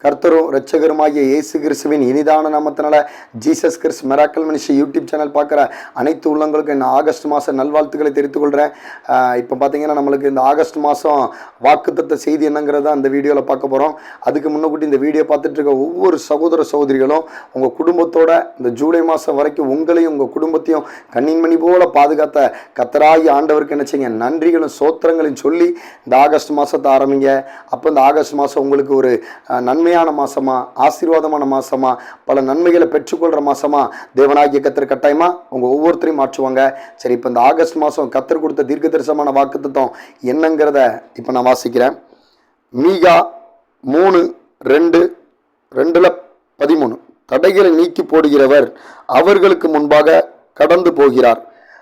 கர்த்தரும் இரட்சகருமாகிய இயேசு கிறிஸ்துவின் இனிதான நாமத்தினால Jesus Christ miracle ministry YouTube channel பார்க்குற அனைத்து உள்ளங்களுக்கும் இந்த ஆகஸ்ட் மாதம் நல்வாழ்த்துக்களை தெரிவித்துக் கொள்கிறேன். இப்போ பார்த்தீங்கன்னா நம்மளுக்கு இந்த ஆகஸ்ட் மாதம் வாக்குத்தத்த செய்தி என்னங்கிறத அந்த வீடியோவில் பார்க்க போகிறோம். அதுக்கு முன்னக்கூட்டி இந்த வீடியோ பார்த்துட்டு இருக்க ஒவ்வொரு சகோதர சகோதரிகளும் உங்கள் குடும்பத்தோட இந்த ஜூலை மாதம் வரைக்கும் உங்களையும் உங்கள் குடும்பத்தையும் கண்ணின்மணி போல பாதுகாத்த கர்த்தராகி ஆண்டவருக்கு என்ன செய்யுங்க, நன்றிகளும் சோத்திரங்களையும் சொல்லி இந்த ஆகஸ்ட் மாதத்தை ஆரம்பிங்க. அப்போ இந்த ஆகஸ்ட் மாதம் உங்களுக்கு ஒரு நன்மையான மாசமா, ஆசீர்வாதமான மாசமா, பல நன்மைகளை பெற்றுக்கொள்ற மாசமா தேவனாகிய கர்த்தர் கட்டாயமா உங்க ஒவ்வொருத்தரையும் மாற்றுவாங்க. சரி, இப்போ இந்த ஆகஸ்ட் மாதம் கர்த்தர் கொடுத்த தீர்க்க தரிசனமான வாக்குத்தத்தம் என்னங்கிறத இப்போ நான் வாசிக்கிறேன். மீகா 3:2-13 தடைகளை நீக்கி போடுகிறவர் அவர்களுக்கு முன்பாக கடந்து போகிறார்.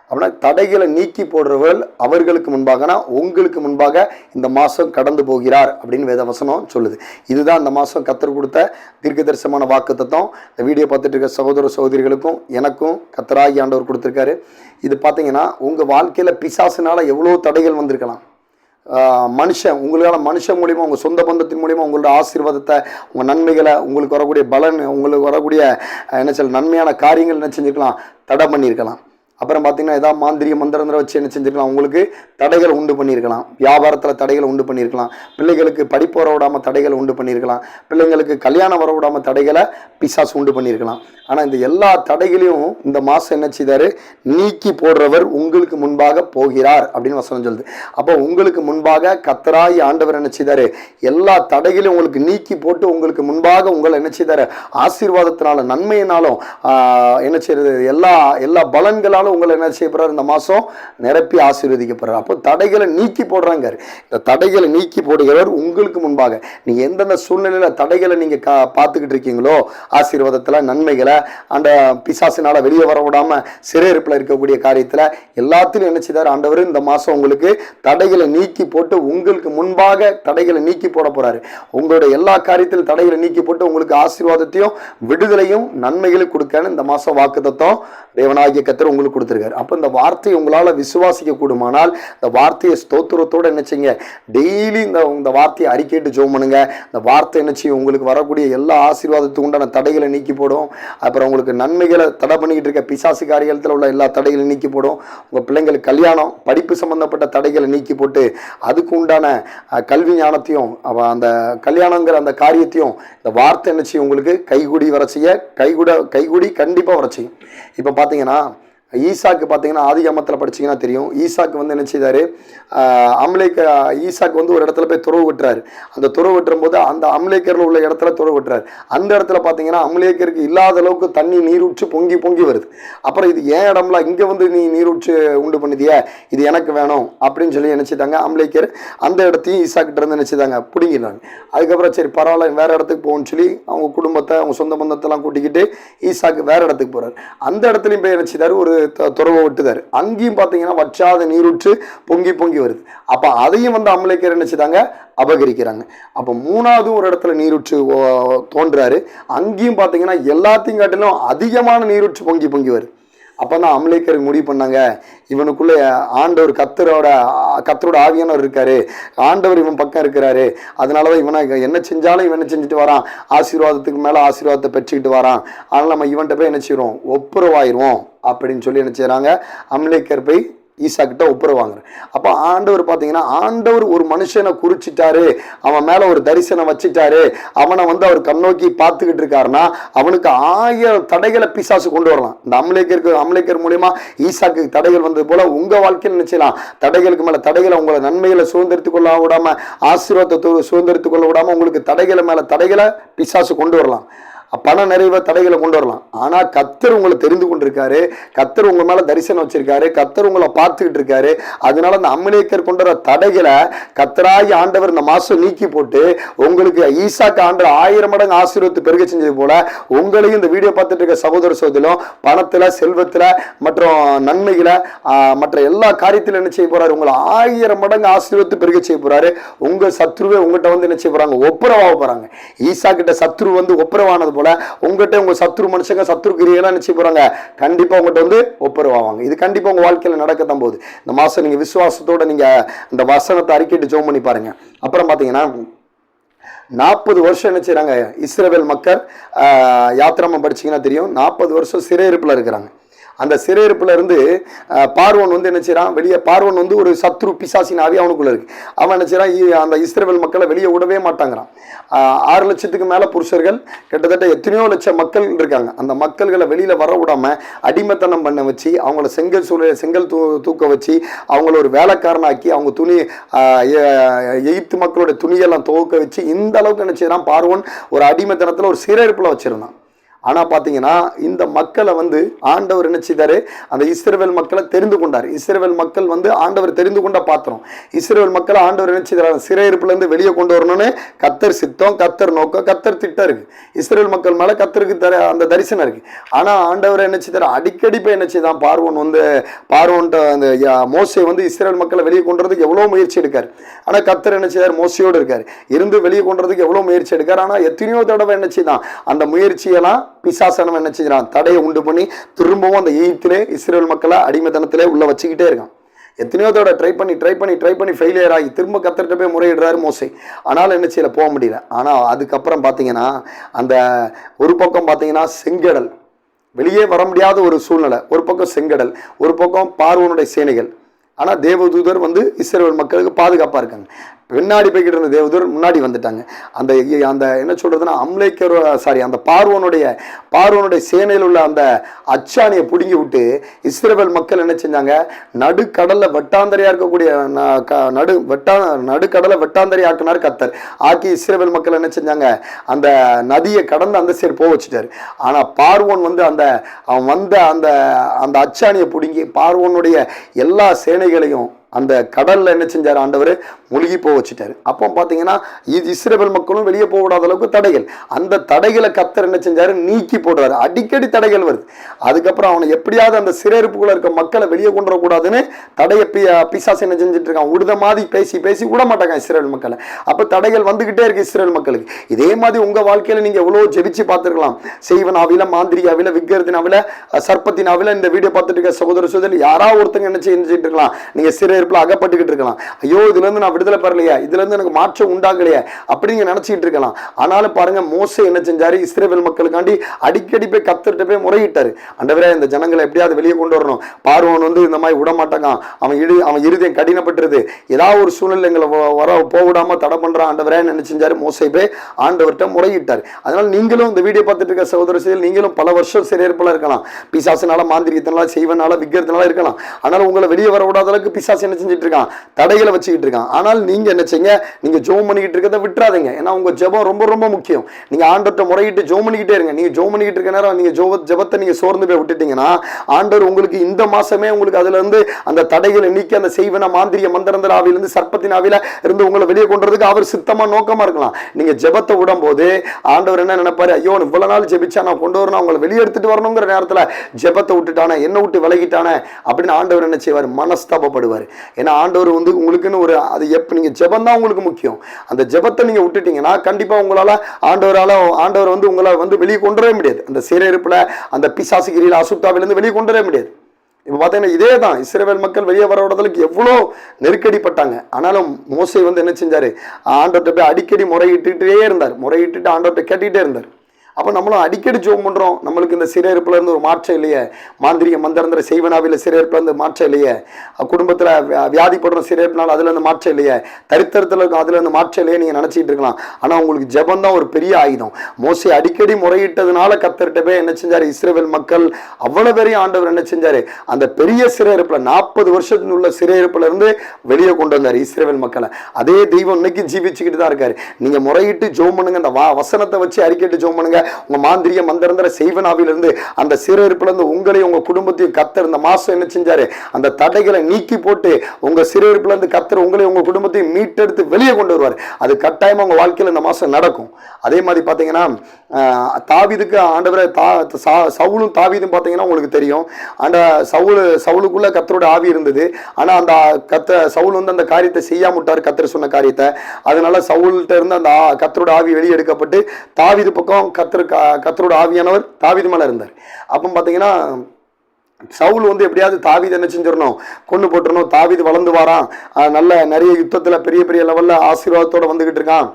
அப்படின்னா தடைகளை நீக்கி போடுறவர் அவர்களுக்கு முன்பாகனா உங்களுக்கு முன்பாக இந்த மாதம் கடந்து போகிறார் அப்படின்னு வேதவசனம் சொல்லுது. இதுதான் இந்த மாதம் கர்த்தர் கொடுத்த தீர்க்க தரிசனமான வாக்குத்தத்தம். இந்த வீடியோ பார்த்துட்டு இருக்க சகோதர சகோதரிகளுக்கும் எனக்கும் கர்த்தராகி ஆண்டவர் கொடுத்துருக்காரு. இது பார்த்தீங்கன்னா உங்கள் வாழ்க்கையில் பிசாசினால் எவ்வளோ தடைகள் வந்திருக்கலாம். மனுஷன் மூலியமாக, உங்கள் சொந்த பந்தத்தின் மூலியமாக உங்களோட ஆசீர்வாதத்தை, உங்கள் நன்மைகளை, உங்களுக்கு வரக்கூடிய பலன், உங்களுக்கு வரக்கூடிய நன்மையான காரியங்கள் என்ன செஞ்சுருக்கலாம், தடை பண்ணியிருக்கலாம். அப்புறம் பார்த்தீங்கன்னா ஏதாவது மாந்திரிய மந்திரங்களை வச்சு என்ன செஞ்சுருக்கலாம், உங்களுக்கு தடைகளை உண்டு பண்ணியிருக்கலாம். வியாபாரத்தில் தடைகளை உண்டு பண்ணியிருக்கலாம். பிள்ளைகளுக்கு படிப்பு வர விடாமல் தடைகளை உண்டு பண்ணியிருக்கலாம். பிள்ளைங்களுக்கு கல்யாணம் வர விடாமல் தடைகளை பிசாசு உண்டு பண்ணியிருக்கலாம். ஆனால் இந்த எல்லா தடைகளையும் இந்த மாதம் என்ன செய்தார், நீக்கி போடுறவர் உங்களுக்கு முன்பாக போகிறார் அப்படின்னு வசனம் சொல்லுது. அப்போ உங்களுக்கு முன்பாக கர்த்தராகி ஆண்டவர் என்ன செய்தார், எல்லா தடைகளையும் உங்களுக்கு நீக்கி போட்டு உங்களுக்கு முன்பாக உங்களை என்ன செய்தார், ஆசீர்வாதத்தினால நன்மையினாலும் என்ன செய்யறது, எல்லா பலன்களாலும் உங்களை என்ன செய்ய போறாரு, இந்த மாதம் நிரப்பி ஆசீர்வதிக்கப்படுறார். அப்போ தடைகளை நீக்கி போடுறாங்க. இந்த தடைகளை நீக்கி போடுகிறவர் உங்களுக்கு முன்பாக. நீங்க எந்தெந்த சூழ்நிலையில தடைகளை நீங்க பார்த்துக்கிட்டு இருக்கீங்களோ, ஆசீர்வாதத்துல நன்மைகளை, அந்த பிசாசினால வெளியே வர விடாம சிறையிருப்பில் இருக்கக்கூடிய காரியத்துல எல்லாத்திலும் என்ன செய்தார் ஆண்டவர், இந்த மாதம் உங்களுக்கு தடைகளை நீக்கி போட்டு உங்களுக்கு முன்பாக தடைகளை நீக்கி போட போறாரு. உங்களுடைய எல்லா காரியத்திலும் தடைகளை நீக்கி போட்டு உங்களுக்கு ஆசீர்வாதத்தையும் விடுதலையும் நன்மைகளும் கொடுக்கன்னு இந்த மாதம் வாக்குத்தத்தம் தேவனாகிய கர்த்தர் உங்களுக்கு கொடுத்திருக்காரு. அப்ப இந்த வார்த்தையை உங்களால விசுவாசிக்க கூடுமானால் இந்த வார்த்தையை ஸ்தோத்திரத்தோட என்ன செய்யுங்க, டெய்லி இந்த வார்த்தையை அறிக்கையிட்டு ஜெபம் பண்ணுங்க. இந்த வார்த்தை என்ன செய்யும், உங்களுக்கு வரக்கூடிய எல்லா ஆசீர்வாதத்துக்கு உண்டான தடைகளை நீக்கி போடும். அப்புறம் உங்களுக்கு நன்மைகளை தடை பண்ணிக்கிட்டு இருக்க பிசாசு காரியத்தில் உள்ள எல்லா தடைகளையும் நீக்கி போடும். உங்க பிள்ளைங்களுக்கு கல்யாணம், படிப்பு சம்பந்தப்பட்ட தடைகளை நீக்கி போட்டு அதுக்கு உண்டான கல்வி ஞானத்தையும் அந்த கல்யாணங்கிற அந்த காரியத்தையும் இந்த வார்த்தை என்ன செய்யும், உங்களுக்கு கைகூடி வர செய்ய கைகூடி கண்டிப்பா வர செய்யும். இப்ப பாத்தீங்கன்னா ஈசாக்கு பார்த்தீங்கன்னா ஆதிகாமத்தில் படிச்சிங்கன்னா தெரியும். ஈசாக்கு வந்து என்ன செய்தார், ஈசாக்கு வந்து ஒரு இடத்துல போய் துறவு விட்டுறாரு. அந்த துறவு விட்டுரும் போது அந்த அமலேக்கரில் உள்ள இடத்துல துறவு விட்டுறாரு. அந்த இடத்துல பார்த்தீங்கன்னா அமலேக்கருக்கு இல்லாத அளவுக்கு தண்ணி நீரூற்று பொங்கி வருது. அப்புறம் இது ஏன் இடம்லாம் இங்கே வந்து நீ நீரூற்று உண்டு பண்ணிதிய, இது எனக்கு வேணும் அப்படின்னு சொல்லி நினச்சிட்டாங்க. அமலேக்கர் அந்த இடத்தையும் ஈசாக்கிட்ட இருந்து நினச்சிட்டாங்க, பிடிங்கிறாங்க. அதுக்கப்புறம் சரி பரவாயில்ல வேற இடத்துக்கு போகணும்னு சொல்லி அவங்க குடும்பத்தை, அவங்க சொந்த பந்தத்தெல்லாம் கூட்டிக்கிட்டு ஈசாக்கு வேற இடத்துக்கு போறாரு. அந்த இடத்துலையும் போய் நினச்சிட்டாரு, ஒரு துறவை விட்டுதாரு. அங்கேயும் பார்த்தீங்கன்னா வற்றாத நீரூற்று பொங்கி வருது. அப்போ அதையும் வந்து அமலேக்கர் நினைச்சுதாங்க அபகரிக்கிறாங்க. அப்போ மூணாவது ஒரு இடத்துல நீரூற்று தோன்றாரு. அங்கேயும் பார்த்தீங்கன்னா எல்லாத்தையும் காட்டிலும் அதிகமான நீரூற்று பொங்கி வருது. அப்போ தான் அமலேக்கருக்கு முடிவு பண்ணாங்க, இவனுக்குள்ள ஆண்டவர் கர்த்தரோட ஆவியானவர் இருக்காரு, ஆண்டவர் இவன் பக்கம் இருக்கிறாரு. அதனாலதான் இவனை என்ன செஞ்சாலும் இவன் செஞ்சுட்டு வரான், ஆசீர்வாதத்துக்கு மேல ஆசீர்வாதத்தை பெற்றுக்கிட்டு வரான். அதனால நம்ம இவன்கிட்ட போய் என்ன செய்வோம், ஒப்புரவாயிருவோம் அப்படின்னு சொல்லி என்ன செய்யறாங்க, அமலேக்கர் போய் ஈசா கிட்ட ஒப்புரவாங்க. அப்ப ஆண்டவர் பாத்தீங்கன்னா, ஆண்டவர் ஒரு மனுஷனை குறிச்சிட்டாரு, அவன் மேல ஒரு தரிசனம் வச்சுட்டாரு, அவனை வந்து அவர் கண்ணோக்கி பார்த்துக்கிட்டு இருக்காருன்னா அவனுக்கு 1000 தடைகளை பிசாசு கொண்டு வரலாம். இந்த அமலேக்கர் மூலியமா ஈசாக்கு தடைகள் வந்தது போல உங்க வாழ்க்கையில் நினைச்சலாம் தடைகளுக்கு மேல தடைகளை, உங்களை நன்மைகளை சுதந்திரத்துக் கொள்ள விடாம, ஆசீர்வாதத்தை சுதந்திரத்துக் கொள்ள விடாம உங்களுக்கு தடைகளை மேல தடைகளை பிசாசு கொண்டு வரலாம். பண நிறைவ தடைகளை கொண்டு வரலாம். ஆனா கர்த்தர் உங்களை தெரிந்து கொண்டிருக்காரு, கர்த்தர் உங்க மேல தரிசனம் வச்சிருக்காரு, கர்த்தர் உங்களை பார்த்துக்கிட்டு இருக்காரு. அதனால அந்த அமலேக்கர் கொண்டு வர தடைகளை கர்த்தராகி ஆண்டவர் இந்த மாசம் நீக்கி போட்டு உங்களுக்கு ஈசாக்கு ஆண்டவர் 1000 மடங்கு ஆசீர்வாதத்தை பெருக செஞ்சது போல உங்களையும் இந்த வீடியோ பார்த்துட்டு இருக்க சகோதர சகோதரிகளும் பணத்துல, செல்வத்துல மற்றும் நன்மைகளை மற்ற எல்லா காரியத்திலும் என்ன செய்ய போறாரு, உங்களை 1000 மடங்கு ஆசீர்வாதத்தை பெருக செய்ய போறாரு. உங்க சத்ருவே உங்ககிட்ட வந்து என்ன செய்ய போறாங்க, ஒப்புரவாக போறாங்க. ஈசா கிட்ட சத்ரு வந்து ஒப்புரவானது போல உங்ககிட்ட உங்க சத்ரு மனுஷங்க, சத்ரு கிரியெல்லாம் நினைச்சு போறாங்க, கண்டிப்பா உங்ககிட்ட வந்து ஒப்புரவாவாங்க. இது கண்டிப்பா உங்க வாழ்க்கையில நடக்கத்தான் போகுது. இந்த மாசம் நீங்க விசுவாசத்தோட நீங்க இந்த வசனத்தை அறிக்கையிட்டு ஜெபம் பண்ணி பாருங்க. அப்புறம் பாத்தீங்கன்னா 40 வருஷம் என்ன செய்கிறாங்க இஸ்ரவேல் மக்கள், யாத்திராமம் படிச்சிங்கன்னா தெரியும், 40 வருஷம் சிறையிருப்பில் இருக்கிறாங்க. அந்த சிறையிருப்புல இருந்து பார்வோன் வந்து என்ன செய்யறான், வெளியே பார்வோன் வந்து ஒரு சத்ரு பிசாசின் ஆவி அவனுக்குள்ள இருக்கு. அவன் என்ன செய்யறான், அந்த இஸ்ரவேல் மக்களை வெளியே விடவே மாட்டாங்கிறான். 6 லட்சத்துக்கு மேல புருஷர்கள், கிட்டத்தட்ட எத்தனையோ லட்சம் மக்கள் இருக்காங்க. அந்த மக்கள்களை வெளியில வர விடாம அடிமைத்தனம் பண்ண வச்சு, அவங்கள செங்கல் தூக்க வச்சு, அவங்கள ஒரு வேலைக்காரனாக்கி, அவங்க துணி எகிப்து மக்களோட துணியெல்லாம் துவக்க வச்சு, இந்த அளவுக்கு என்ன செய்யறான் பார்வோன் ஒரு அடிமைத்தனத்துல ஒரு சிறையிருப்புல வச்சிருந்தான். ஆனால் பார்த்தீங்கன்னா இந்த மக்களை வந்து ஆண்டவர் என்ன செய்தாரு, அந்த இஸ்ரவேல் மக்களை தெரிந்து கொண்டார். இஸ்ரவேல் மக்கள் வந்து ஆண்டவர் தெரிந்து கொண்ட பாத்திரம். இஸ்ரவேல் மக்களை ஆண்டவர் என்ன செய்தார், சிறையிருப்புலேருந்து வெளியே கொண்டு வரணும்னு கத்தர் சித்தம், கத்தர் நோக்கம், கத்தர் திட்டம் இருக்கு. இஸ்ரவேல் மக்கள் மேலே கத்தருக்கு அந்த தரிசனம் இருக்கு. ஆனால் ஆண்டவர் என்ன செய்தார், அடிக்கடி போய் என்ன செய்தான், பார்வோன்ட்ட அந்த மோசே வந்து இஸ்ரவேல் மக்களை வெளியே கொண்டு வரதுக்கு எவ்வளோ முயற்சி எடுக்கார். ஆனால் கத்தர் என்ன செய்தார், மோசையோடு இருக்கார், இருந்து வெளியே கொண்டு வரதுக்கு எவ்வளோ முயற்சி எடுக்கார். ஆனால் எத்தனையோ தடவை என்ன செய்தான், அந்த முயற்சியெல்லாம் பிசாசனம் என்ன செய்யறான், தடையை உண்டு பண்ணி திரும்பவும் அந்த எகிப்திலே இஸ்ரவேல் மக்களை அடிமைத்தனத்திலே உள்ள வச்சுக்கிட்டே இருக்கான். எத்தனையோ தடவை ட்ரை பண்ணி ஃபெயிலியர் ஆகி திரும்ப கத்தர்கிட்ட போய் முறையிடுறாரு மோசே. ஆனாலும் என்ன செய்யல, போக முடியல. ஆனால் அதுக்கப்புறம் பார்த்தீங்கன்னா அந்த ஒரு பக்கம் பார்த்தீங்கன்னா செங்கடல், வெளியே வர முடியாத ஒரு சூழ்நிலை, ஒரு பக்கம் செங்கடல், ஒரு பக்கம் பார்வோனுடைய சேனைகள். ஆனால் தேவதூதர் வந்து இஸ்ரவேல் மக்களுக்கு பாதுகாப்பாக இருக்காங்க. பின்னாடி போய்கிட்டு இருந்த தேவதூர் முன்னாடி வந்துட்டாங்க. அந்த என்ன சொல்றதுன்னா அந்த பார்வோனுடைய சேனையில் உள்ள அந்த அச்சாணியை பிடுங்கி விட்டு இஸ்ரவேல் மக்கள் என்ன செஞ்சாங்க, நடுக்கடல்ல வெட்டாந்தரையா இருக்கக்கூடிய நடுக்கடலை வெட்டாந்தரை ஆக்கினார் கத்தர். ஆக்கி இஸ்ரவேல் மக்கள் என்ன செஞ்சாங்க, அந்த நதியை கடந்து அந்த சைடு போக வச்சுட்டாரு. ஆனா பார்வோன் வந்து அவன் வந்த அந்த அச்சாணியை பிடுங்கி பார்வோனுடைய எல்லா சேனைகளையும் அந்த கடல்ல என்ன செஞ்சார், ஆண்டவர் மூழ்கி போக வச்சுட்டாரு. அப்போ பார்த்தீங்கன்னா இஸ்ரவேல் மக்களும் வெளியே போக விடாத அளவுக்கு தடைகள், அந்த தடைகளை கத்தர் என்ன செஞ்சாரு, நீக்கி போடுறாரு. அடிக்கடி தடைகள் வருது. அதுக்கப்புறம் அவனை எப்படியாவது அந்த சிறையிருப்புக்குள்ள இருக்க மக்களை வெளியே கொண்டு வரக்கூடாதுன்னு தடையை பிசாசு என்ன செஞ்சுட்டு இருக்கான், உடுத மாதிரி பேசி விட மாட்டாங்க இஸ்ரவேல் மக்களை. அப்போ தடைகள் வந்துகிட்டே இருக்கு இஸ்ரவேல் மக்களுக்கு. இதே மாதிரி உங்க வாழ்க்கையில நீங்க எவ்வளவு ஜெபிச்சு பார்த்துருக்கலாம். செய்வனாவில, மாந்திரியாவில, விக்கிரத்தினாவில, சர்ப்பத்தினாவில, இந்த வீடியோ பார்த்துட்டு இருக்க சகோதரி யாராவது ஒருத்தங்க என்ன செஞ்சுட்டு இருக்கலாம், நீங்க சிறையிருப்புல அகப்பட்டுக்கிட்டு இருக்கலாம். ஐயோ இதுல இருந்து நான் விடுதலை பெறலையா, இதுல இருந்து எனக்கு மாற்றம் உண்டாகலையா அப்படிங்க நினைச்சிட்டு இருக்கலாம். ஆனாலும் பாருங்க, மோசே என்ன செஞ்சாரு, இஸ்ரவேல் மக்களுக்காண்டி அடிக்கடி போய் கத்தர்கிட்ட போய் முறையிட்டாரு. ஆண்டவரே இந்த ஜனங்களை எப்படியாவது வெளியே கொண்டு வரணும், பார்வோன் வந்து இந்த மாதிரி விட மாட்டாங்க, அவன் இருதயம் கடினப்பட்டுருது, ஏதாவது ஒரு சூழ்நிலை எங்களை போக விடாம தடை பண்றான். ஆண்டவரே என்ன செஞ்சாரு, மோசே போய் ஆண்டவர்கிட்ட முறையிட்டாரு. அதனால நீங்களும் இந்த வீடியோ பார்த்துட்டு இருக்க சகோதரர்கள், நீங்களும் பல வருஷம் சிறையிருப்புல இருக்கலாம். பிசாசுனால, மாந்திரிகத்தினால, செய்வனால, விக்கிரத்தினால இருக்கலாம். ஆனாலும் உங்களை வெளியே வர விடாத அளவுக்கு பிசாசு என்ன செஞ்சுட்டு இருக்கான், தடைகளை வச்சுக்கிட்டு இருக்கான். ஆனால் நீங்க என்ன செய்யுங்க, நீங்க ஜெபம் பண்ணிக்கிட்டு இருக்கிறத விட்டுறாதீங்க. ஏன்னா உங்க ஜெபம் ரொம்ப ரொம்ப முக்கியம். நீங்க ஆண்டவர்கிட்ட முறையிட்டு ஜெபம் பண்ணிக்கிட்டே இருங்க. நீங்க ஜெபம் பண்ணிக்கிட்டு இருக்க நேரம் நீங்க ஜெபத்தை நீங்க சோர்ந்து போய் விட்டுட்டீங்கன்னா, ஆண்டவர் உங்களுக்கு இந்த மாசமே உங்களுக்கு அதுல இருந்து அந்த தடைகளை நீக்கி, அந்த செய்வன, மாந்திரிய, மந்திரந்தர ஆவியிலிருந்து, சர்ப்பத்தின் ஆவியில இருந்து உங்களை வெளியே கொண்டுறதுக்கு அவர் சித்தமா நோக்கமா இருக்கலாம். நீங்க ஜெபத்தை விடும் போது ஆண்டவர் என்ன நினைப்பாரு, ஐயோ இவ்வளவு நாள் ஜெபிச்சா நான் கொண்டு வரணும், அவங்களை வெளியே எடுத்துட்டு வரணுங்கிற நேரத்துல ஜெபத்தை விட்டுட்டானே, என்ன விட்டு விலகிட்டானே அப்படின்னு ஆண்டவர் என்ன செய்வார், மனஸ்தாபப்படுவார். ஏன்னா ஆண்டவர் வந்து உங்களுக்குன்னு ஒரு அது நீங்க ஜெபம் தான் உங்களுக்கு முக்கியம். அந்த ஜெபத்தை நீங்க விட்டுட்டீங்கன்னா கண்டிப்பா உங்களால ஆண்டவர் வந்து உங்களை வந்து வெளியே கொண்டு வரவே முடியாது. அந்த சிறையிருப்புல, அந்த பிசாசுகிரியில, அசுத்தாவிலிருந்து வெளியே கொண்டு வரவே முடியாது. இப்போ பார்த்தீங்கன்னா இதே தான் இஸ்ரவேல் மக்கள் வெளியே வர விடுறதுக்கு எவ்வளோ நெருக்கடிப்பட்டாங்க. ஆனாலும் மோசே வந்து என்ன செஞ்சாரு, ஆண்டவர்கிட்ட போய் அடிக்கடி முறையிட்டுட்டே இருந்தார். முறையிட்டு ஆண்டவர்கிட்ட கேட்டுகிட்டே இருந்தார். அப்போ நம்மளும் அடிக்கடி ஜெபம் பண்ணுறோம், நம்மளுக்கு இந்த சிறையிருப்புல இருந்து ஒரு மாற்றம் இல்லையே, மாந்திரிக, மந்திரந்திர, செய்வனாவில சிறையிருப்புல இருந்து மாற்றம் இல்லையே, குடும்பத்தில் வியாதிப்படுற சிறையிருப்புனால அதுல இருந்து மாற்றம் இல்லையே, தரித்திரத்தில் இருக்கும் அதுல இருந்து மாற்றம் இல்லையே நீங்க நினைச்சிட்டு இருக்கலாம். ஆனா உங்களுக்கு ஜெபம் தான் ஒரு பெரிய ஆயுதம். மோசே அடிக்கடி முறையிட்டதுனால கத்தர்கிட்ட போய் என்ன செஞ்சாரு, இஸ்ரவேல் மக்கள் அவ்வளவு பெரிய ஆண்டவர் என்ன செஞ்சாரு, அந்த பெரிய சிறையிருப்புல 40 வருஷத்துல உள்ள சிறையிருப்புல இருந்து வெளியே கொண்டு வந்தாரு இஸ்ரவேல் மக்களை. அதே தெய்வம் இன்னைக்கு ஜீவிச்சுக்கிட்டு தான் இருக்காரு. நீங்க முறையிட்டு ஜெபம் பண்ணுங்க, அந்த வசனத்தை வச்சு அறிக்கையிட்டு ஜெபம் பண்ணுங்க. உங்க மாந்திரிய, மந்திரந்தர, செய்வனாவிலிருந்து, அந்த சிறையிருப்புல இருந்து உங்களையும் உங்க குடும்பத்தையும் கத்தர் இந்த மாசம் என்ன செஞ்சாரு, அந்த தடைகளை நீக்கி போட்டு உங்க சிறையிருப்புல இருந்து கத்தர் உங்களையும் உங்க குடும்பத்தையும் மீட்டெடுத்து வெளியே கொண்டு வருவார். அது கட்டாயமா உங்க வாழ்க்கையில இந்த மாசம் நடக்கும். அதே மாதிரி பாத்தீங்கன்னா தாவீதுக்கு ஆண்டவரை சவுலும் தாவீதும் பாத்தீங்கன்னா உங்களுக்கு தெரியும், சவுலுக்குள்ள கத்தரோட ஆவி இருந்தது. ஆனா அந்த சவுல் வந்து அந்த காரியத்தை செய்யாம விட்டார், கத்தர் சொன்ன காரியத்தை. அதனால சவுல்கிட்ட இருந்து அந்த கத்தரோட ஆவி வெளியே எடுக்கப்பட்டு தாவீது பக்கம் கத்தரோட ஆவியானவர் தாவீது மேல இருந்தார். அப்போ பாத்தீங்கன்னா சவுல் வந்து எப்படியாவது தாவீது என்ன செஞ்சிடணும், கொண்டு போட்டுறணும். தாவீது வளர்ந்து வாரான், நல்ல நிறைய யுத்தத்துல பெரிய பெரிய லெவல்ல ஆசீர்வாதத்தோட வந்துகிட்டு இருக்கான்.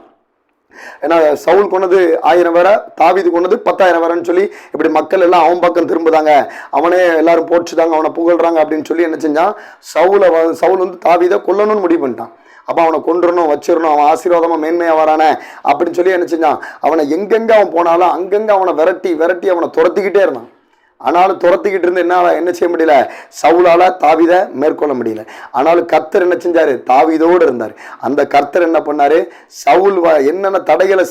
ஏன்னா சவுல் கொண்டது 1000 பேரை, தாவீது கொண்டது 10,000 பேரைன்னு சொல்லி இப்படி மக்கள் எல்லாம் அவன் பக்கம் திரும்புதாங்க, அவனே எல்லாரும் போற்றுதாங்க, அவனை புகழ்றாங்க அப்படின்னு சொல்லி என்ன செஞ்சான், சவுல் வந்து தாவீதை கொல்லணும்னு முடிவு பண்ணிட்டான். அப்போ அவனை கொண்டுறணும், வச்சிடணும், அவன் ஆசீர்வாதமாக மேன்மையாக வரானே அப்படின்னு சொல்லி என்ன செஞ்சான், அவனை எங்கெங்கே அவன் போனாலும் அங்கங்கே அவனை விரட்டி விரட்டி அவனை துரத்திக்கிட்டே இருந்தான். ஆனாலும் துரத்திக்கிட்டு இருந்து என்ன செய்ய முடியல, சவுலால தாவீதை மேற்கொள்ள முடியல. ஆனாலும் கர்த்தர் என்ன செஞ்சாரு, தாவீதோடு இருந்தார். அந்த கர்த்தர் என்ன பண்ணாரு, சவுல் என்னென்ன தடைகளை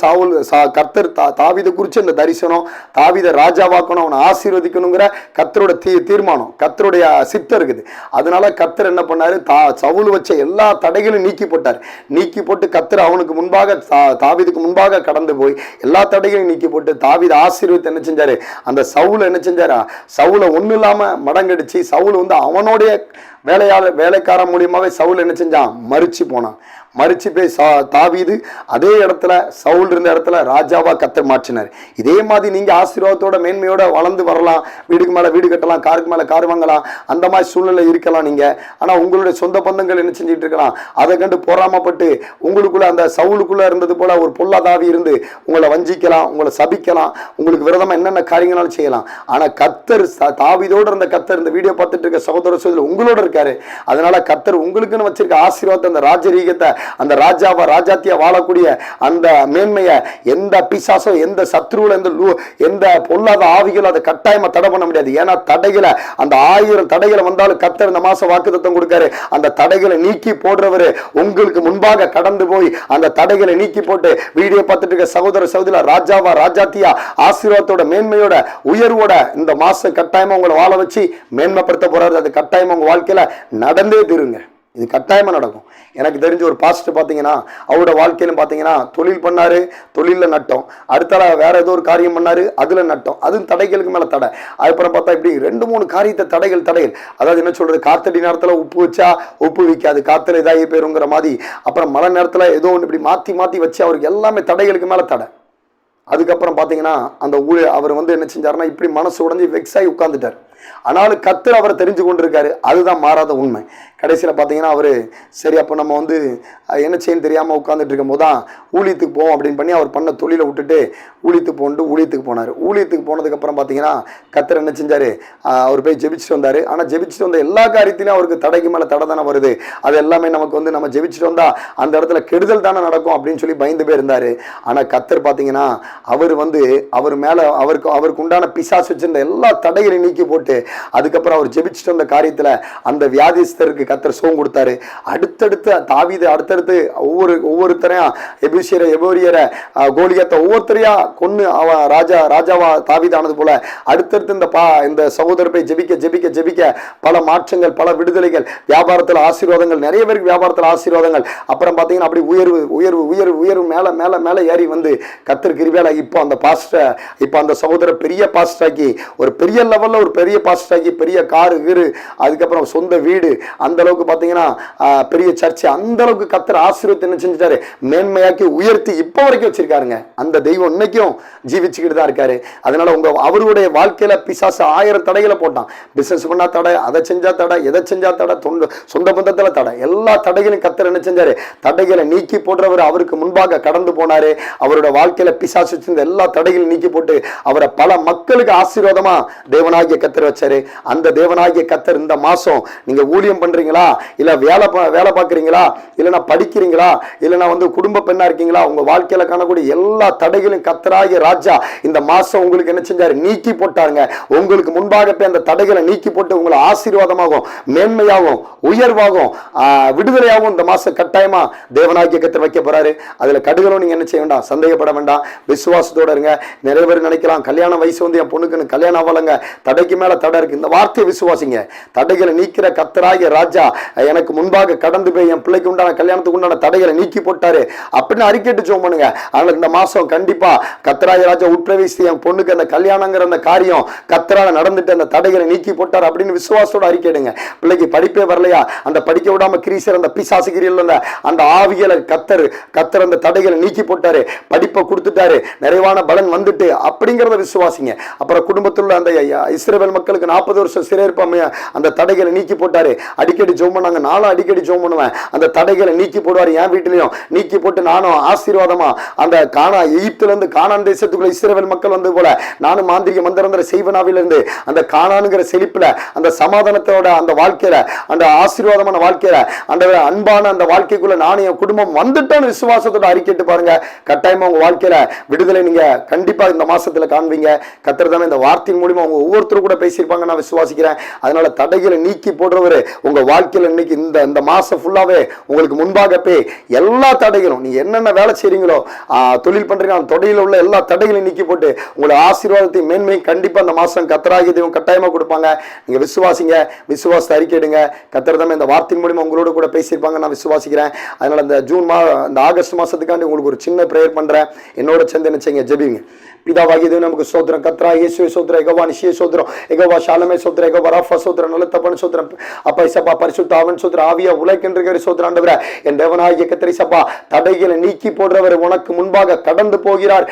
கர்த்தர் தாவீதை குறித்து அந்த தரிசனம், தாவீதை ராஜாவாக்கணும், அவனை ஆசீர்வதிக்கணுங்கிற கர்த்தரோட தீர்மானம், கர்த்தருடைய சித்தம் இருக்குது. அதனால கர்த்தர் என்ன பண்ணாரு, சவுல் வச்ச எல்லா தடைகளையும் நீக்கி போட்டார். நீக்கி போட்டு கர்த்தர் அவனுக்கு முன்பாக தாவீதுக்கு முன்பாக கடந்து போய் எல்லா தடைகளையும் நீக்கி போட்டு தாவீதை ஆசீர்வதித்து என்ன செஞ்சாரு, அந்த சவுல் என்ன செஞ்சாரு, சவுலை ஒன்றும் இல்லாமல் மடங்கடிச்சு சவுல் வந்து அவனுடைய வேலைக்காரன் மூலியமாவே சவுல் என்ன செஞ்சான், மறிச்சு போனான். மறிச்சு போய் தாவீது அதே இடத்துல, சவுல் இருந்த இடத்துல ராஜாவா கர்த்தர் மாற்றினார். இதே மாதிரி நீங்க ஆசீர்வாதத்தோட மேன்மையோட வளர்ந்து வரலாம், வீடுக்கு மேல வீடு கட்டலாம், காருக்கு மேல கார் வாங்கலாம், அந்த மாதிரி சூழ்நிலை இருக்கலாம் நீங்க. ஆனா உங்களுடைய சொந்த பந்தங்கள் என்ன செஞ்சுட்டு இருக்கலாம், அதை கண்டு பொறாமப்பட்டு உங்களுக்குள்ள அந்த சவுலுக்குள்ள இருந்தது போல ஒரு பொல்லாதாவி இருந்து உங்களை வஞ்சிக்கலாம், உங்களை சபிக்கலாம், உங்களுக்கு விரதமா என்னென்ன காரியங்களாலும் செய்யலாம். ஆனா கர்த்தர், தாவீதோடு இருந்த கர்த்தர் இந்த வீடியோ பார்த்துட்டு இருக்க சகோதர சகோதரி உங்களோட இருக்காரு. அதனால கர்த்தர் உங்களுக்குன்னு வச்சிருக்க ஆசீர்வாதத்தை, அந்த ராஜரீகத்தை, அந்த ராஜாத்தியா வாழக்கூடிய அந்த மேன்மையை எந்த பிசாசோ, எந்த சத்ருல, எந்த பொல்லாத ஆவிகள் அதை கட்டாயமா தடை பண்ண முடியாது. ஏன்னா தடைகளை, அந்த 1000 தடைகளை வந்தாலும் கர்த்தர் இந்த மாசம் வாக்குத்தத்தம் கொடுக்காரு, அந்த தடைகளை நீக்கி போடுறவரு உங்களுக்கு முன்பாக கடந்து போய் அந்த தடைகளை நீக்கி போட்டு வீடியோ பார்த்துட்டு இருக்க சகோதர சகோதரி ராஜாத்தியா ஆசீர்வாதத்தோட மேன்மையோட உயர்வோட இந்த மாசம் கட்டாயமா உங்களை வாழ வச்சு மேன்மைப்படுத்த போறாரு. அது கட்டாயமா உங்க வாழ்க்கையில நடந்தே தீருங்க. இது கட்டாயமா நடக்கும். எனக்கு தெரிஞ்ச ஒரு பாஸ்டர் பார்த்தீங்கன்னா, அவரோட வாழ்க்கையிலும் பார்த்தீங்கன்னா தொழில் பண்ணாரு, தொழிலில் நட்டோம், அடுத்தால வேற ஏதோ ஒரு காரியம் பண்ணாரு, அதுல நட்டோம், அதுவும் தடைகளுக்கு மேல தடை. அதுக்கப்புறம் பார்த்தா இப்படி 2-3 காரியத்தை தடைகள். அதாவது என்ன சொல்றது, காத்தடி நேரத்தில் உப்பு வச்சா உப்பு விற்காது, காத்துல இதாகி போயிருங்கிற மாதிரி. அப்புறம் மழை நேரத்தில் ஏதோ ஒன்று இப்படி மாற்றி மாற்றி வச்சு அவருக்கு எல்லாமே தடைகளுக்கு மேல தடை. அதுக்கப்புறம் பார்த்தீங்கன்னா அந்த அவர் வந்து என்ன செஞ்சாருன்னா, இப்படி மனசு உடஞ்சி வெக்ஸ் ஆகி உட்கார்ந்துட்டார். ஆனாலும் கர்த்தர் அவரை தெரிஞ்சு கொண்டிருக்காரு. அதுதான் மாறாத உண்மை. கடைசியில் பார்த்தீங்கன்னா அவர் சரி, அப்போ நம்ம வந்து என்ன செய்யணும் தெரியாமல் உட்காந்துட்டு இருக்கும் போது தான் ஊழியத்துக்கு போவோம் அப்படின்னு பண்ணி அவர் பண்ண தொழிலை விட்டுட்டு ஊழியத்துக்கு போனார். ஊழியத்துக்கு போனதுக்கப்புறம் பார்த்தீங்கன்னா கர்த்தர் என்ன செஞ்சார், அவர் போய் ஜெபிச்சுட்டு வந்தார். ஆனால் ஜெபிச்சுட்டு வந்த எல்லா காரியத்திலையும் அவருக்கு தடைக்கு மேலே தடை தானே வருது. அது எல்லாமே நமக்கு வந்து நம்ம ஜெபிச்சுட்டு வந்தால் அந்த இடத்துல கெடுதல் தானே நடக்கும் அப்படின்னு சொல்லி பயந்து போய் இருந்தார். ஆனால் கர்த்தர் பார்த்தீங்கன்னா அவர் வந்து அவர் மேலே அவருக்கு உண்டான பிசாசு வச்சிருந்த எல்லா தடைகளையும் நீக்கி போட்டு அதுக்கப்புறம் அவர் ஜெபிச்சுட்டு வந்த காரியத்துல அந்த வியாதிஸ்தருக்கு கர்த்தர் சுகம் கொடுத்தாரு. அடுத்தடுத்து தாவீது அடுத்தடுத்து ஒவ்வொருத்தரையா எபோரியரை கோலியாத்தை ஒவ்வொருத்தரையா கொன்னு அவன் ராஜாவா தாவீது ஆனது போல அடுத்தடுத்து இந்த சகோதரர் போய் ஜெபிக்க பல மாற்றங்கள், பல விடுதலைகள், வியாபாரத்தில் ஆசீர்வாதங்கள், நிறைய பேருக்கு வியாபாரத்தில் ஆசீர்வாதங்கள். அப்புறம் பார்த்தீங்கன்னா அப்படி உயர்வு மேல ஏறி வந்து கர்த்தர் கிருபையால இப்போ அந்த சகோதரர் பெரிய பாஸ்டராக்கி, ஒரு பெரிய லெவல்ல ஒரு பெரிய பாஸ்டராக்கி, பெரிய காரு கீரு, அதுக்கப்புறம் சொந்த வீடு, அந்த அளவுக்கு பார்த்தீங்கன்னா பெரிய சர்ச்சை, அந்த அளவுக்கு கர்த்தர் ஆசீர்வாதத்தை என்ன செஞ்சுட்டாரு, மேன்மையாக்கி உயர்த்தி இப்போ வரைக்கும் வச்சிருக்காருங்க. அந்த தெய்வம் இன்னைக்கும் ஜீவிச்சுக்கிட்டு தான் இருக்காரு. அதனால அவருடைய வாழ்க்கையில பிசாசு 1000 தடைகளை போட்டான். பிசினஸ் பண்ணா தடை, அதை செஞ்சா தடை, எதை செஞ்சா தடை, சொந்த பந்தத்துல தடை, எல்லா தடைகளையும் கர்த்தர் என்ன செஞ்சாரு, தடைகளை நீக்கி போடுறவர் அவருக்கு முன்பாக கடந்து போனாரு. அவரோட வாழ்க்கையில பிசாசு வச்சிருந்த எல்லா தடைகளையும் நீக்கி போட்டு அவரை பல மக்களுக்கு ஆசீர்வாதமா தேவனாகிய கர்த்தர் வச்சாரு. அந்த தேவனாகிய கர்த்தர் இந்த மாசம் நீங்க ஊழியம் பண்றீங்களா, இல்ல வேலை பார்க்குறீங்களா, இல்லைன்னா படிக்கிறீங்களா, இல்லைன்னா வந்து குடும்ப பெண்ணா இருக்கீங்களா, உங்க வாழ்க்கையில காணக்கூடிய எல்லா தடைகளையும் கர்த்தராகிய ராஜா இந்த மாசம் உங்களுக்கு என்ன செஞ்சாரு, நீக்கி போட்டாருங்க. உங்களுக்கு முன்பாக போய் அந்த தடைகளை நீக்கி போட்டு உங்களை ஆசீர்வாதமாகும், மேன்மையாகும், உயர்வாகும், விடுதலையாகும் இந்த மாசம் கட்டாயமா தேவனாகிய கர்த்தர் வைக்க போறாரு. அதுல கடுகளும் நீங்க என்ன செய்ய வேண்டாம், சந்தேகப்பட வேண்டாம், விசுவாசத்தோட இருங்க. நிறைய பேர் நினைக்கலாம் கல்யாண வயசு வந்து என் பொண்ணுக்குன்னு கல்யாணம் ஆகலங்க, தடைக்கு மேல தடை இருக்கு. இந்த வார்த்தையை விசுவாசிங்க. தடைகளை நீக்கிற கர்த்தராகிய ராஜா எனக்கு முன்பாக கடந்து போய் என் பிள்ளைக்கு உண்டான கல்யாணத்துக்கு உண்டான தடைகளை நீக்கி போட்டாரு அப்படின்னு அறிக்கைட்டு ஜெபம் பண்ணுங்க. அதனால இந்த மாசம் கண்டிப்பா கர்த்தராகிய ராஜா உட்பிரவேசி என் பொண்ணுக்கு அந்த கல்யாணங்கிற அந்த காரியம் கர்த்தரால நடந்துட்டு அந்த தடைகளை நீக்கி போட்டார் அப்படின்னு விசுவாசத்தோட அறிக்கையிடுங்க. பிள்ளைக்கு படிப்பே வரலையா, அந்த படிக்க விடாம கிரீசர் அந்த பிசாசு கிரியில் அந்த ஆவியலை கர்த்தர் அந்த தடைகளை நீக்கி போட்டாரு, படிப்பை கொடுத்துட்டாரு, நிறைவான பலன் வந்துட்டு அப்படிங்கிறத விசுவாசிங்க. அப்புறம் குடும்பத்தில் அந்த இஸ்ரவேல் மக்கள் மக்களுக்கு 40 வருஷம் சிறையிருப்பாம அந்த தடைகளை நீக்கி போட்டாரு. அடிக்கடி ஜெபம் பண்ணாங்க. நானும் அடிக்கடி ஜெபம் பண்ணுவேன். அந்த தடைகளை நீக்கி போடுவார். என் வீட்டிலையும் நீக்கி போட்டு நானும் ஆசீர்வாதமா அந்த எகிப்துல இருந்து கானான் தேசத்துக்குள்ள இஸ்ரவேல் மக்கள் வந்து போல நானும் மாந்திரிக மந்திரந்திர செய்வனாவில இருந்து அந்த கானானுங்கிற செழிப்புல அந்த சமாதானத்தோட அந்த வாழ்க்கையில அந்த ஆசீர்வாதமான வாழ்க்கையில அந்த அன்பான அந்த வாழ்க்கைக்குள்ள நானும் என் குடும்பம் வந்துட்டோன்னு விசுவாசத்தோட அறிக்கைட்டு பாருங்க. கட்டாயமா உங்க வாழ்க்கையில விடுதலை நீங்க கண்டிப்பா இந்த மாசத்துல காண்பீங்க. கர்த்தர் தாமே இந்த வார்த்தையின் மூலமா அவங்க ஒவ்வொருத்தரும் கூட பேசியிருப்பாங்க, நான் விசுவாசிக்கிறேன். அதனால தடைகளை நீக்கி போடுறவரு உங்க வாழ்க்கையில இன்னைக்கு இந்த மாசம் ஃபுல்லாவே உங்களுக்கு முன்பாக போய் எல்லா தடைகளும் நீங்க என்னென்ன வேலை செய்றீங்களோ தொழில் பண்றீங்க அந்த தொடையில உள்ள எல்லா தடைகளையும் நீக்கி போட்டு உங்களை ஆசீர்வாதத்தை மேன்மையும் கண்டிப்பா அந்த மாசம் கர்த்தராகிய தெய்வம் கட்டாயமா கொடுப்பாங்க. நீங்க விசுவாசிங்க, விசுவாசத்தை அறிக்கையிடுங்க. கர்த்தர் தாமே இந்த வார்த்தையின் மூலமா உங்களோட கூட பேசியிருப்பாங்க, நான் விசுவாசிக்கிறேன். அதனால இந்த இந்த ஆகஸ்ட் மாசத்துக்காண்டி உங்களுக்கு ஒரு சின்ன பிரேயர் பண்றேன். என்னோட சேர்ந்து என்ன செய்யுங்க, ஜெபிங்க. பிதாவாகிய தேவனே நமக்கு ஸ்தோத்திரம். கர்த்தரா இயேசுவே ஸ்தோத்திரம். யெகோவா நிசியே ஸ்தோத்திரம். யெகோவா ஷாலமே ஸ்தோத்திரம். யெகோவா ராஃபா ஸ்தோத்திரம். நல்ல தப்பன் ஸ்தோத்திரம். அப்பா இசப்பா பரிசுத்த ஆவியின் ஸ்தோத்திரம். ஆவியா உலகின்ற ஸ்தோத்திரம். ஆண்டவரே என் தேவனாகிய கர்த்தரே சப்பா தடைகளை நீக்கி போடுறவர் உனக்கு முன்பாக கடந்து போகிறார்,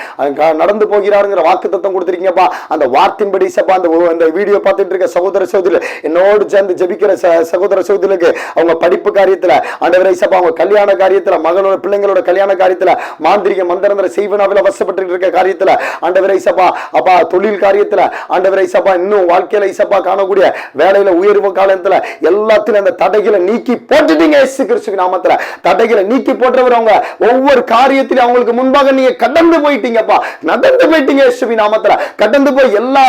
நடந்து போகிறாருங்கிற வாக்குத்தத்தம் கொடுத்திருக்கீங்கப்பா. அந்த வார்த்தையின்படி சப்பா அந்த வீடியோ பார்த்துட்டு இருக்க சகோதர சகோதரிகள் என்னோடு சேர்ந்து ஜெபிக்கிற சகோதர சகோதரிகளுக்கு அவங்க படிப்பு காரியத்துல ஆண்டவரே சப்பா அவங்க கல்யாண காரியத்துல மகளோட பிள்ளைங்களோட கல்யாண காரியத்துல மாந்திரிக மந்திரந்திர செய்வனாவில் வசப்பட்டு இருக்க காரியத்துல ஆண்டவரே சப்பா அப்பா தொழில் காரியத்துல ஆண்டவரே சப்பா இன்னும் வாழ்க்கையில சப்பா காணக்கூடிய வேலையில உயர்வு காலத்துல எல்லாத்திலும் அந்த தடைகளை நீக்கி போட்டுட்டீங்க. இயேசு கிறிஸ்து நாமத்துல தடைகளை நீக்கி போட்டவர் அவங்க ஒவ்வொரு காரியத்திலும் அவங்களுக்கு முன்பாக நீங்க கடந்து போயிட்டீங்கப்பா, நடந்து போயிட்டீங்க. இயேசுவின் நாமத்துல கடந்து போய் எல்லா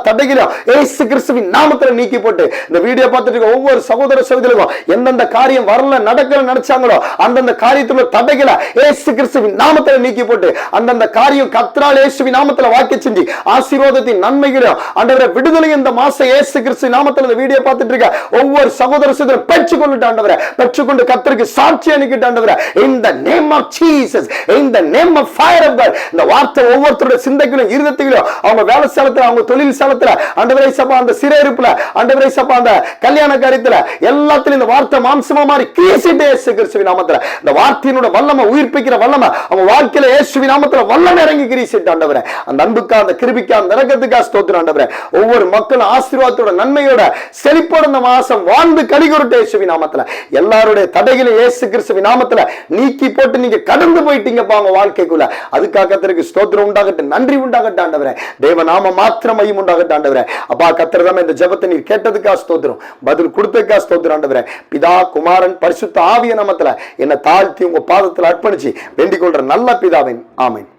தடைகளையும் இயேசு கிறிஸ்துவின் நாமத்துல நீக்கி போட்டு இந்த வீடியோ பார்த்துட்டு ஒவ்வொரு சகோதர சகோதரிகளும் எந்தெந்த காரியம் வரல நடக்கல நினைச்சாங்களோ அந்தந்த காரியத்துல தடைகளை இயேசு கிறிஸ்துவின் நாமத்துல நீக்கி போட்டு அந்தந்த காரியம் கர்த்தரால் இயேசுவின் நாமத்துல வாக்கி செஞ்சு ஆசீர்வாதத்தின் நன்மைகளையும் ஆண்டவரே விடுதலை இந்த மாசம் இயேசு கிறிஸ்து நாமத்துல இந்த வீடியோ பார்த்துட்டு இருக்க ஒவ்வொரு சகோதர சகோதரரும் பெற்றுக்கொண்டு ஆண்டவரே பெற்றுக்கொண்டு கர்த்தருக்கு சாட்சி அளிக்கிட்டு ஆண்டவரே in the name of Jesus, in the name of fire of God. இந்த வார்த்தை ஒவ்வொருத்தரோட சிந்தைகளிலும் இருதயத்திலும் அவங்க வேலை ஸ்தலத்துல அவங்க தொழில் ஸ்தலத்துல ஆண்டவரே சபா அந்த சிறையிருப்புல ஆண்டவரே சபா அந்த கல்யாண காரியத்துல எல்லாத்திலும் இந்த வார்த்தை மாம்சமா மாறி கிரீசிட்டு இயேசு கிறிஸ்துவின் நாமத்துல இந்த வார்த்தையினோட வல்லமை உயிர்ப்பிக்கிற வல்லமை அவங்க வாழ்க்கையில இயேசுவின் நாமத்துல வல்லமை இறங்கி கிரீசிட்டு ஆண்டவரே அந்த அன்புக்கா அந்த கிருபைக்கா அந்த இரக்கத்துக்கா ஸ்தோத்திரம் ஆண்டவரே. ஒவ்வொரு மக்களும் ஆசீர்வாதத்தோட நன்மையோட செழிப்போட இந்த மாசம் வாழ்ந்து கலிகொருட்ட இயேசுவின் நாமத்துல எல்லாருடைய தடைகளை இயேசு கிறிஸ்துவின் நாமத்துல நீக்கி போட்டு நீங்க கடந்து போயிட்டீங்கப்பா உங்க வாழ்க்கைக்குள்ள. அதுக்காக கர்த்தருக்கு ஸ்தோத்திரம் உண்டாகட்டும், நன்றி உண்டாகட்டும் ஆண்டவரே. தேவ நாம மாத்திரம் மையம் உண்டாகட்டும் ஆண்டவரே. அப்பா கர்த்தர் இந்த ஜெபத்தை நீர் கேட்டதுக்கா ஸ்தோத்திரம், பதில் கொடுத்ததுக்கா ஸ்தோத்திரம் ஆண்டவரே. பிதா குமாரன் பரிசுத்த ஆவிய நாமத்துல என்னை தாழ்த்தி உங்க பாதத்துல அர்ப்பணிச்சு வேண்டிக் கொள்ற நல்ல பிதாவின் ஆமென்.